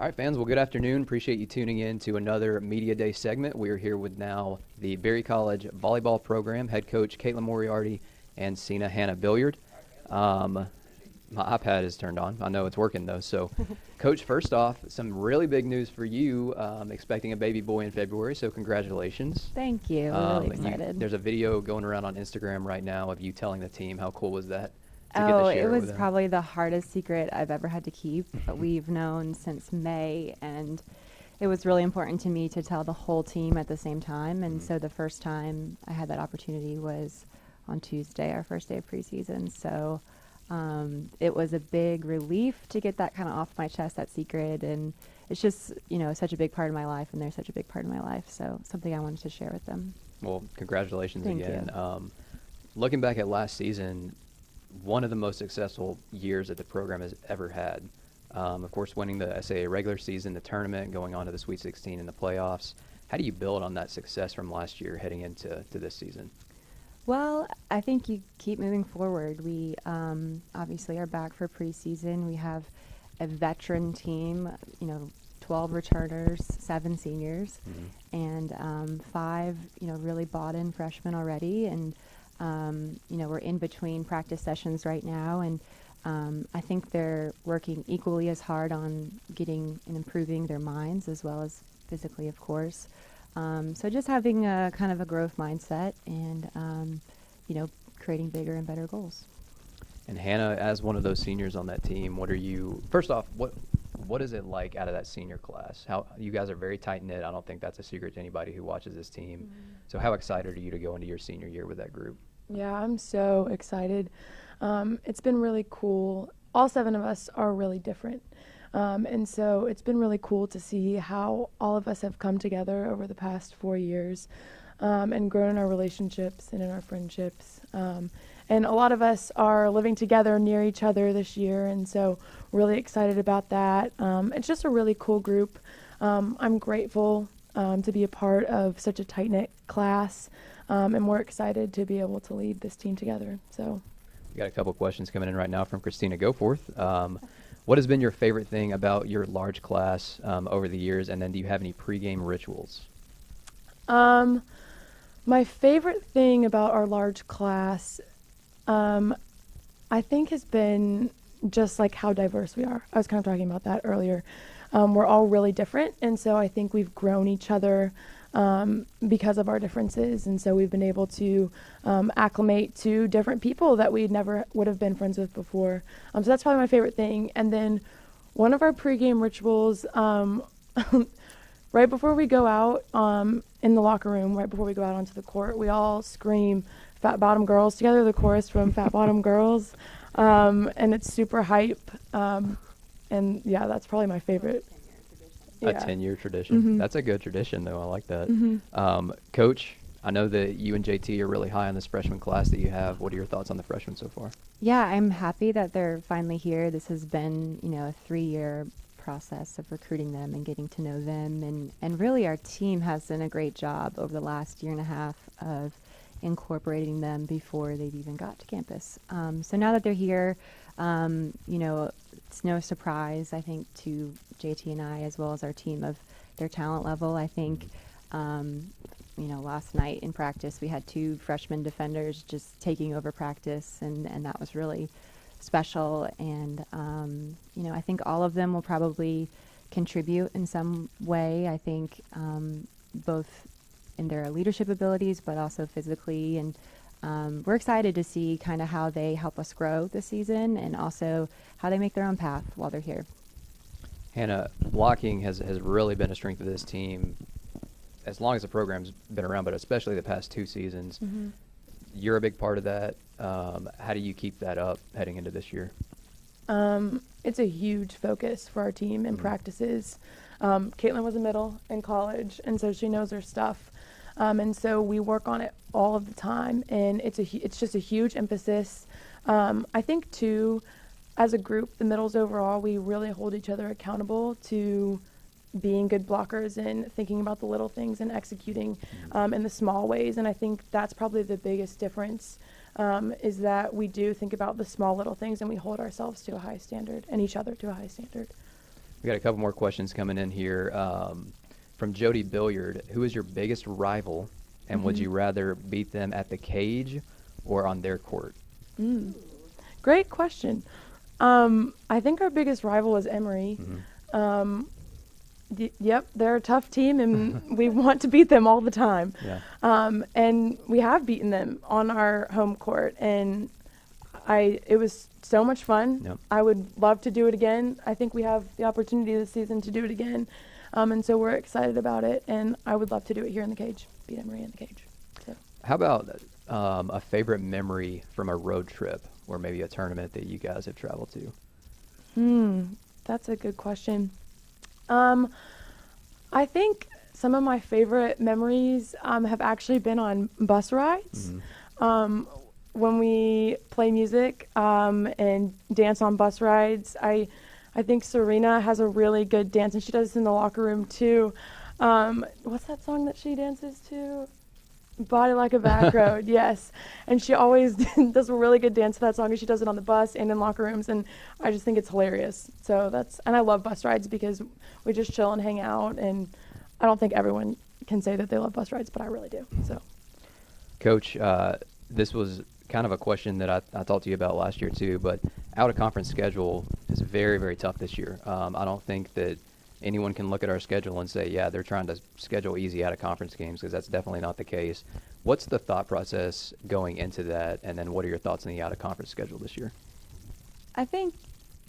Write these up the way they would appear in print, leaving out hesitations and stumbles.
All right, fans. Well, good afternoon. Appreciate you tuning in to another Media Day segment. We are here with now the Berry College Volleyball Program head coach Caitlin Moriarty and Sina Hannah Billiard. My iPad is turned on. I know it's working, though. So, Coach, first off, some really big news for you. Expecting a baby boy in February, so congratulations. Thank you. We're really excited. There's a video going around on Instagram right now of you telling the team. How cool was that? Oh, it was probably the hardest secret I've ever had to keep. We've known since May, and it was really important to me to tell the whole team at the same time. And so the first time I had that opportunity was on Tuesday, our first day of preseason. So it was a big relief to get that kind of off my chest, that secret. And it's just, such a big part of my life, and they're such a big part of my life. So something I wanted to share with them. Well, congratulations again. Thank you. Looking back at last season, one of the most successful years that the program has ever had. Of course, winning the SAA regular season, the tournament, going on to the Sweet 16 and the playoffs. How do you build on that success from last year heading into this season? Well, I think you keep moving forward. We obviously are back for preseason. We have a veteran team, 12 returners, 7 seniors, and 5, really bought-in freshmen already. And we're in between practice sessions right now, and I think they're working equally as hard on getting and improving their minds as well as physically, of course. So just having a kind of a growth mindset and, creating bigger and better goals. And Hannah, as one of those seniors on that team, first off, what is it like out of that senior class? How you guys are very tight-knit. I don't think that's a secret to anybody who watches this team. So how excited are you to go into your senior year with that group? Yeah, I'm so excited. It's been really cool. All 7 of us are really different. And so it's been really cool to see how all of us have come together over the past 4 years and grown in our relationships and in our friendships. And a lot of us are living together near each other this year, and so really excited about that. It's just a really cool group. I'm grateful to be a part of such a tight-knit class, and we're excited to be able to lead this team together. So, we got a couple questions coming in right now from Christina Goforth. What has been your favorite thing about your large class over the years, and then do you have any pregame rituals? My favorite thing about our large class, I think, has been just like how diverse we are. I was kind of talking about that earlier. We're all really different, and so I think we've grown each other because of our differences, and so we've been able to acclimate to different people that we never would have been friends with before. So that's probably my favorite thing. And then one of our pregame rituals, right before we go out in the locker room, right before we go out onto the court, we all scream "Fat Bottom Girls" together, the chorus from Fat Bottom Girls, and it's super hype. And yeah, that's probably my favorite. A 10-year tradition. That's a good tradition, though. I like that. Coach, I know that you and JT are really high on this freshman class that you have. What are your thoughts on the freshmen so far? Yeah, I'm happy that they're finally here. This has been, a 3-year process of recruiting them and getting to know them. And really our team has done a great job over the last year and a half of incorporating them before they've even got to campus. So now that they're here, it's no surprise, I think, to JT and I, as well as our team, of their talent level. I think, last night in practice, we had 2 freshman defenders just taking over practice, and that was really special. And, I think all of them will probably contribute in some way. I think both in their leadership abilities, but also physically. And we're excited to see kind of how they help us grow this season, and also how they make their own path while they're here. Hannah, blocking has really been a strength of this team as long as the program's been around, but especially the past 2 seasons. You're a big part of that. How do you keep that up heading into this year? It's a huge focus for our team in practices. Caitlin was a middle in college, and so she knows her stuff. And so we work on it all of the time, and it's just a huge emphasis. I think, too, as a group, the middles overall, we really hold each other accountable to being good blockers and thinking about the little things and executing in the small ways. And I think that's probably the biggest difference, is that we do think about the small little things, and we hold ourselves to a high standard and each other to a high standard. We got a couple more questions coming in here. From Jody Billiard, who is your biggest rival, and would you rather beat them at the cage or on their court? Great question. I think our biggest rival is Emory. Yep, they're a tough team, and we want to beat them all the time. Yeah. And we have beaten them on our home court, and it was so much fun. Yep. I would love to do it again. I think we have the opportunity this season to do it again, and so we're excited about it. And I would love to do it here in the cage, beat Emory in the cage. So. How about a favorite memory from a road trip or maybe a tournament that you guys have traveled to? That's a good question. I think some of my favorite memories have actually been on bus rides. When we play music and dance on bus rides, I think Serena has a really good dance, and she does this in the locker room too. What's that song that she dances to? Body Like a Back Road, yes. And she always does a really good dance to that song, and she does it on the bus and in locker rooms, and I just think it's hilarious. So and I love bus rides because we just chill and hang out, and I don't think everyone can say that they love bus rides, but I really do. So, Coach, this was kind of a question that I talked to you about last year too, but out-of-conference schedule is very, very tough this year. I don't think that anyone can look at our schedule and say, yeah, they're trying to schedule easy out-of-conference games, because that's definitely not the case. What's the thought process going into that, and then what are your thoughts on the out-of-conference schedule this year? I think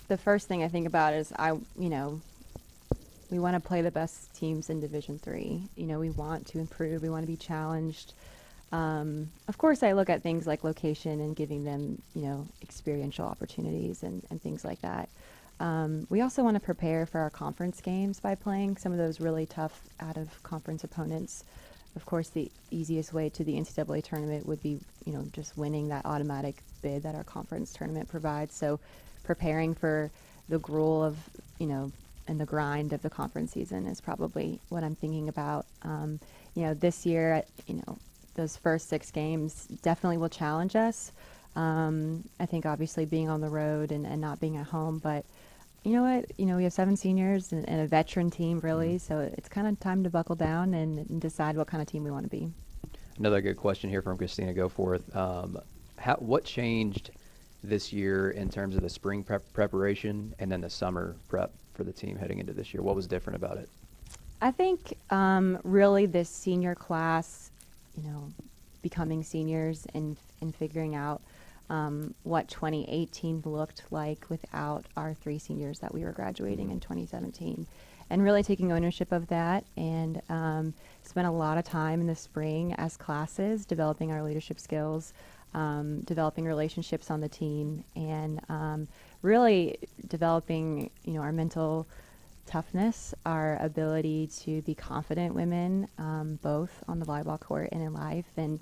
the first thing I think about is we want to play the best teams in Division III. We want to improve. We want to be challenged. Of course, I look at things like location and giving them, experiential opportunities and things like that. We also want to prepare for our conference games by playing some of those really tough out-of-conference opponents. Of course, the easiest way to the NCAA tournament would be, just winning that automatic bid that our conference tournament provides. So preparing for the gruel of, and the grind of the conference season is probably what I'm thinking about. This year, those first 6 games definitely will challenge us. I think obviously being on the road and not being at home, but you know what? We have 7 seniors and a veteran team, really, so it's kind of time to buckle down and decide what kind of team we want to be. Another good question here from Christina Goforth. What changed this year in terms of the spring preparation and then the summer prep for the team heading into this year? What was different about it? I think really this senior class, becoming seniors and figuring out what 2018 looked like without our 3 seniors that we were graduating in 2017, and really taking ownership of that, and spent a lot of time in the spring as classes developing our leadership skills, developing relationships on the team, and really developing our mental toughness, our ability to be confident women, both on the volleyball court and in life. And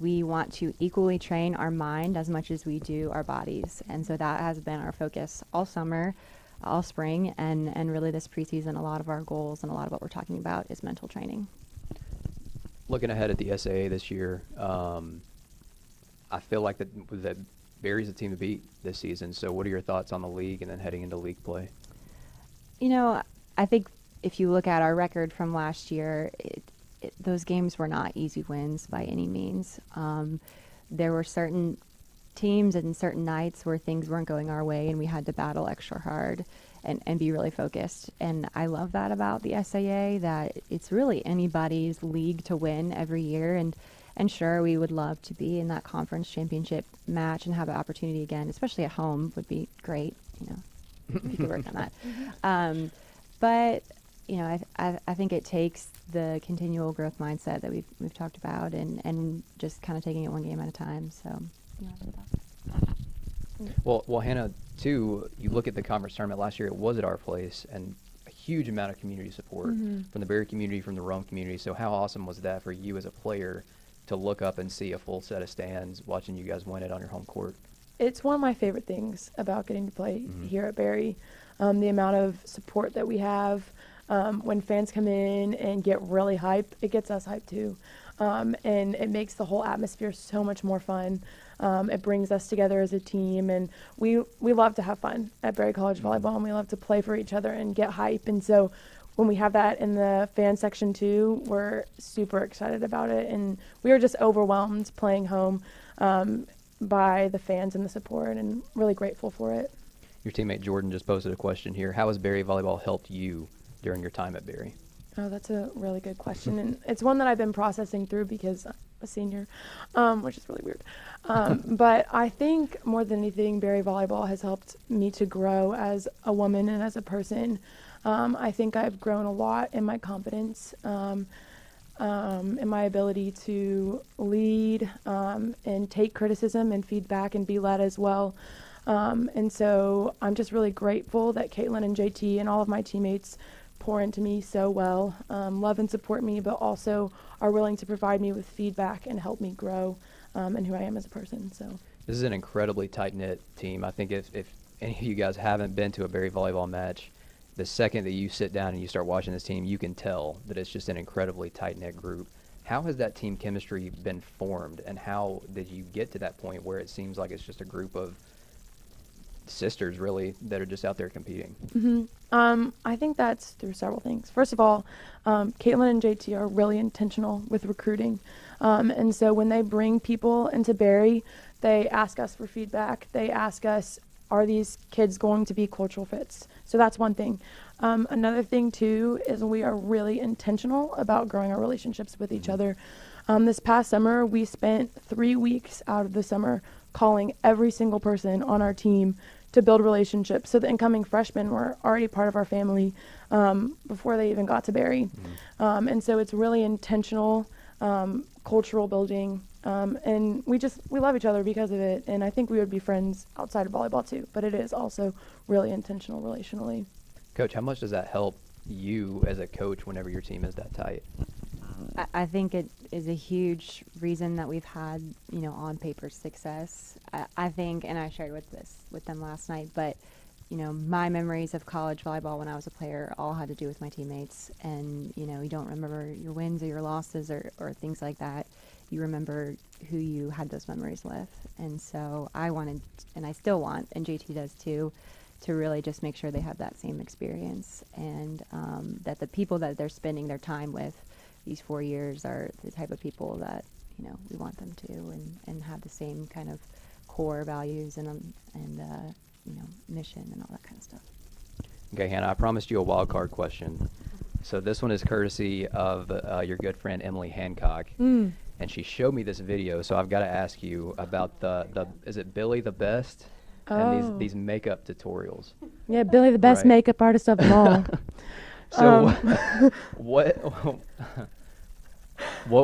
we want to equally train our mind as much as we do our bodies. And so that has been our focus all summer, all spring, and really this preseason. A lot of our goals and a lot of what we're talking about is mental training. Looking ahead at the SAA this year, I feel like that Barry's a team to beat this season. So what are your thoughts on the league and then heading into league play? I think if you look at our record from last year, those games were not easy wins by any means. There were certain teams and certain nights where things weren't going our way, and we had to battle extra hard and be really focused. And I love that about the SAA, that it's really anybody's league to win every year. And sure, we would love to be in that conference championship match and have an opportunity again, especially at home would be great. We could work on that. But I think it takes the continual growth mindset that we've talked about, and just kind of taking it one game at a time. So, Well, Hannah, too, you look at the conference tournament last year, it was at our place, and a huge amount of community support from the Barry community, from the Rome community. So how awesome was that for you as a player to look up and see a full set of stands watching you guys win it on your home court? It's one of my favorite things about getting to play here at Barry. The amount of support that we have. When fans come in and get really hype, it gets us hyped too. And it makes the whole atmosphere so much more fun. It brings us together as a team, and we love to have fun at Berry College Volleyball, and we love to play for each other and get hype. And so when we have that in the fan section too, we're super excited about it, and we are just overwhelmed playing home by the fans and the support, and really grateful for it. Your teammate Jordan just posted a question here. How has Berry Volleyball helped you during your time at Berry? Oh, that's a really good question, and it's one that I've been processing through because I'm a senior, which is really weird. But I think more than anything, Berry Volleyball has helped me to grow as a woman and as a person. I think I've grown a lot in my confidence, in my ability to lead and take criticism and feedback and be led as well. And so I'm just really grateful that Caitlin and JT and all of my teammates pour into me so well, love and support me, but also are willing to provide me with feedback and help me grow in who I am as a person. So This is an incredibly tight-knit team. I think if any of you guys haven't been to a Berry Volleyball match, the second that you sit down and you start watching this team, you can tell that it's just an incredibly tight-knit group. How has that team chemistry been formed, and how did you get to that point where it seems like it's just a group of sisters, really, that are just out there competing? I think that's through several things. First of all, Caitlin and JT are really intentional with recruiting. And so when they bring people into Berry, they ask us for feedback. They ask us, are these kids going to be cultural fits? So that's one thing. Another thing, too, is we are really intentional about growing our relationships with each other. This past summer, we spent 3 weeks out of the summer calling every single person on our team to build relationships, so the incoming freshmen were already part of our family before they even got to Berry. And so it's really intentional cultural building, and we love each other because of it, and I think we would be friends outside of volleyball too, but it is also really intentional relationally. Coach, how much does that help you as a coach whenever your team is that tight? I think it is a huge reason that we've had, on paper success. I think, and I shared with them last night, but, my memories of college volleyball when I was a player all had to do with my teammates. And, you don't remember your wins or your losses or things like that. You remember who you had those memories with. And so I wanted, and I still want, and JT does too, to really just make sure they have that same experience, and that the people that they're spending their time with these 4 years are the type of people that we want them to, and have the same kind of core values and mission and all that kind of stuff. Okay, Hannah, I promised you a wild card question. So this one is courtesy of your good friend Emily Hancock, and she showed me this video. So I've got to ask you about the is it Billy the Best? And these makeup tutorials. Yeah, Billy the best makeup artist of them all. So what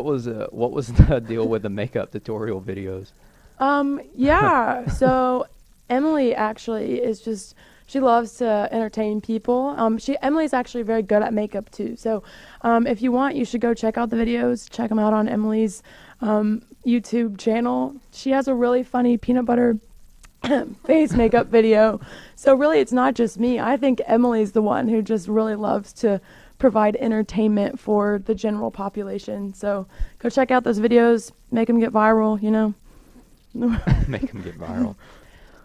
was the deal with the makeup tutorial videos? Yeah, so Emily actually is she loves to entertain people. Emily's actually very good at makeup too. So if you want, you should go check out the videos. Check them out on Emily's YouTube channel. She has a really funny peanut butter face makeup video. So really, it's not just me. I think Emily's the one who just really loves to provide entertainment for the general population. So go check out those videos, make them get viral, Make them get viral.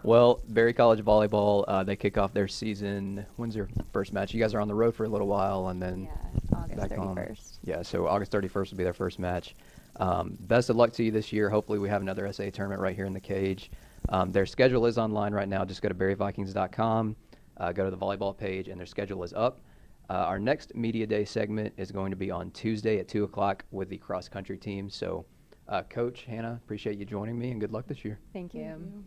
Well, Berry College Volleyball, they kick off their season. When's your first match? You guys are on the road for a little while, and then August back 31st. on. Yeah, so August 31st will be their first match. Best of luck to you this year. Hopefully we have another SA tournament right here in the cage. Their schedule is online right now. Just go to berryvikings.com, go to the volleyball page, and their schedule is up. Our next Media Day segment is going to be on Tuesday at 2 o'clock with the cross-country team. So, Coach, Hannah, appreciate you joining me, and good luck this year. Thank you.